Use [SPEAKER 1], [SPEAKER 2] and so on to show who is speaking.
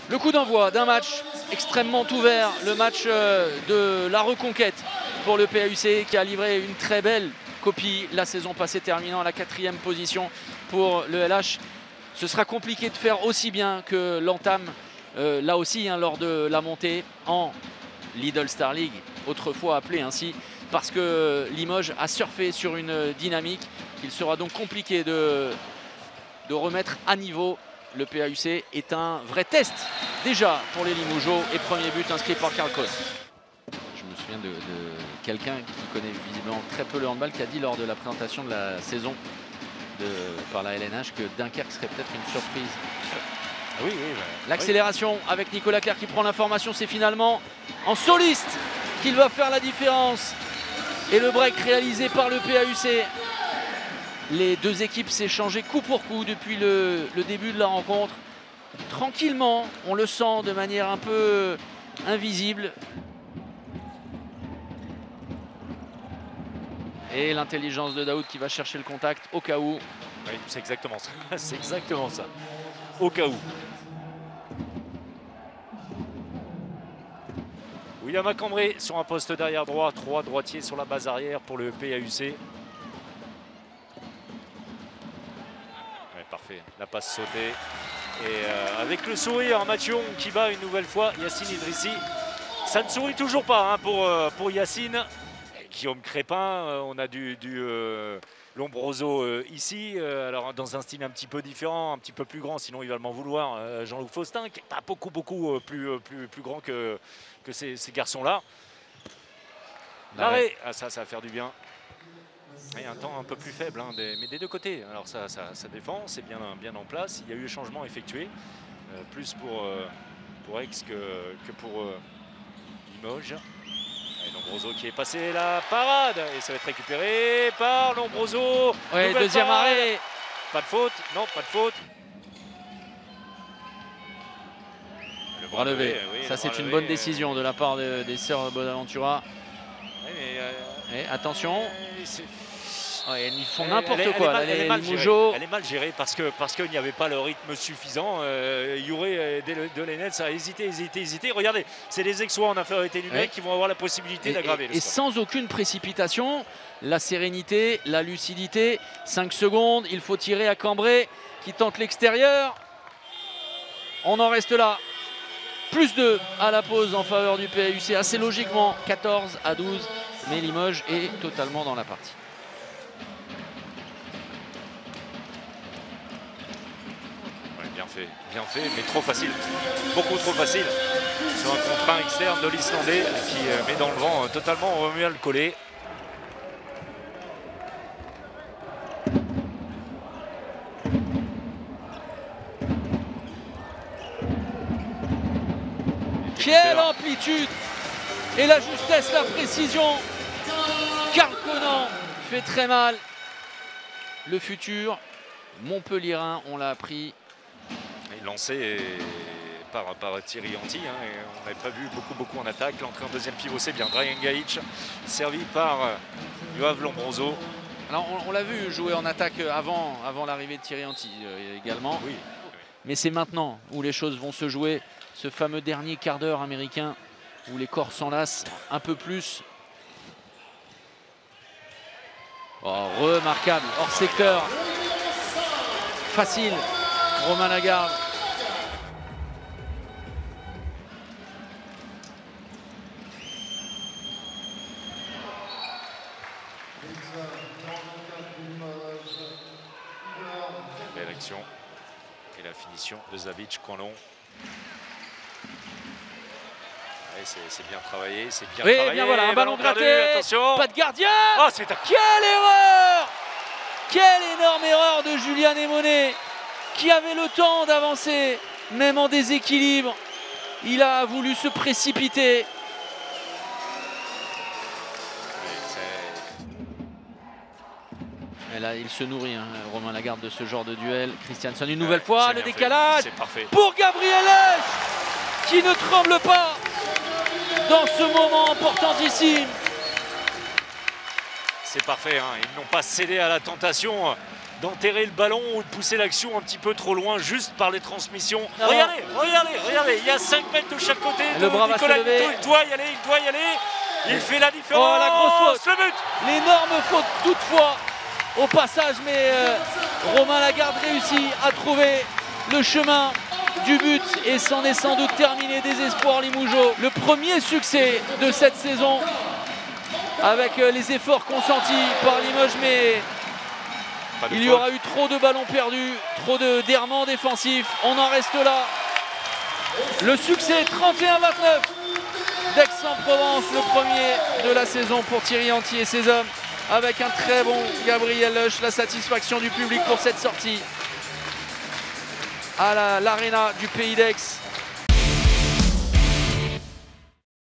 [SPEAKER 1] Le coup d'envoi d'un match extrêmement ouvert, le match de la reconquête pour le PAUC qui a livré une très belle copie la saison passée, terminant à la 4e position pour le LH. Ce sera compliqué de faire aussi bien que l'entame, là aussi, hein, lors de la montée en Lidl Star League, autrefois appelée ainsi, parce que Limoges a surfé sur une dynamique qu'il sera donc compliqué de remettre à niveau. Le PAUC est un vrai test déjà pour les Limougeaux et premier but inscrit par Karl Kohn. Je me souviens de quelqu'un qui connaît visiblement très peu le handball qui a dit lors de la présentation de la saison par la LNH que Dunkerque serait peut-être une surprise.
[SPEAKER 2] Oui,
[SPEAKER 1] L'accélération avec Nicolas Clerc qui prend l'information, c'est finalement en soliste qu'il va faire la différence. Et le break réalisé par le PAUC. Les deux équipes s'échangeaient coup pour coup depuis le début de la rencontre. Tranquillement, on le sent de manière un peu invisible. Et l'intelligence de Daoud qui va chercher le contact au cas où.
[SPEAKER 2] Oui, c'est exactement ça. C'est exactement ça. Au cas où. William Acambré sur un poste derrière droit. 3 droitiers sur la base arrière pour le PAUC. Parfait, la passe sautée et avec le sourire, Mathieu qui bat une nouvelle fois Yacine Idrissi. Ça ne sourit toujours pas hein, pour Yacine. Guillaume Crépin, on a du Lombroso ici, alors dans un style un petit peu différent, un petit peu plus grand, sinon il va m'en vouloir. Jean-Luc Faustin qui n'est pas beaucoup plus grand que ces garçons-là. L'arrêt, ah, ça va faire du bien. Et un temps un peu plus faible, hein, mais des deux côtés. Alors ça défend, c'est bien en place. Il y a eu changement effectué, plus pour Aix que pour Limoges. Et Lombroso qui est passé la parade et ça va être récupéré par Lombroso.
[SPEAKER 1] Ouais, deuxième
[SPEAKER 2] parade.
[SPEAKER 1] arrêt.
[SPEAKER 2] Pas de faute, non, pas de faute.
[SPEAKER 1] Le bras levé. Oui, ça c'est une bonne décision de la part des sœurs Bonaventura.
[SPEAKER 2] Oui,
[SPEAKER 1] et attention. Ouais, ils font n'importe
[SPEAKER 2] quoi.
[SPEAKER 1] Elle est mal
[SPEAKER 2] gérée parce qu'il n'y avait pas le rythme suffisant. Youré Delenetz a hésité. Regardez, c'est les Aixois en infériorité numérique qui vont avoir la possibilité d'aggraver.
[SPEAKER 1] Et sans aucune précipitation, la sérénité, la lucidité. 5 secondes, il faut tirer à Cambrai qui tente l'extérieur. On en reste là. Plus 2 à la pause en faveur du PAUC. Assez logiquement, 14-12. Mais Limoges est totalement dans la partie.
[SPEAKER 2] Bien fait, mais trop facile, beaucoup trop facile. Sur un contraint externe de l'Islandais qui met dans le vent totalement Romuald Collet.
[SPEAKER 1] Quelle amplitude et la justesse, la précision. Karl Kohn fait très mal. Le futur Montpellierin, on l'a appris.
[SPEAKER 2] Lancé par Thierry Anti, hein, et on n'avait pas vu beaucoup en attaque. L'entrée en deuxième pivot, c'est bien. Brian Gaïch, servi par Yoav Lombroso.
[SPEAKER 1] Alors on l'a vu jouer en attaque avant l'arrivée de Thierry Anti également.
[SPEAKER 2] Oui.
[SPEAKER 1] Mais c'est maintenant où les choses vont se jouer. Ce fameux dernier quart d'heure américain où les corps s'enlacent un peu plus. Oh, remarquable, hors secteur. Facile, Romain Lagarde.
[SPEAKER 2] Belle action. Et la finition de Zavic, Conlon. C'est bien travaillé, c'est bien travaillé.
[SPEAKER 1] Bien voilà, un ballon gratté,
[SPEAKER 2] attention.
[SPEAKER 1] Pas de gardien.
[SPEAKER 2] Oh, c'est
[SPEAKER 1] quelle erreur! Quelle énorme erreur de Julien Némonet qui avait le temps d'avancer, même en déséquilibre. Il a voulu se précipiter. Et là, il se nourrit, hein, Romain Lagarde, de ce genre de duel. Christianson, une nouvelle fois, le décalage pour Gabriel Lech, qui ne tremble pas dans ce moment importantissime.
[SPEAKER 2] C'est parfait, hein. Ils n'ont pas cédé à la tentation d'enterrer le ballon ou de pousser l'action un petit peu trop loin juste par les transmissions.
[SPEAKER 1] Non.
[SPEAKER 2] Regardez Regardez, il y a 5 mètres de chaque côté.
[SPEAKER 1] Le bras va se lever.
[SPEAKER 2] Il doit y aller. Il fait la différence.
[SPEAKER 1] Oh, la grosse faute.
[SPEAKER 2] Le but.
[SPEAKER 1] L'énorme faute toutefois au passage, mais Romain Lagarde réussit à trouver le chemin du but et c'en est sans doute terminé des espoirs Limougeot. Le premier succès de cette saison avec les efforts consentis par Limoges, mais il y aura eu trop de ballons perdus, trop d'errements défensifs. On en reste là. Le succès 31-29 d'Aix-en-Provence, le premier de la saison pour Thierry Anti et ses hommes, avec un très bon Gabriel Leuch. La satisfaction du public pour cette sortie à l'Arena du Pays d'Aix.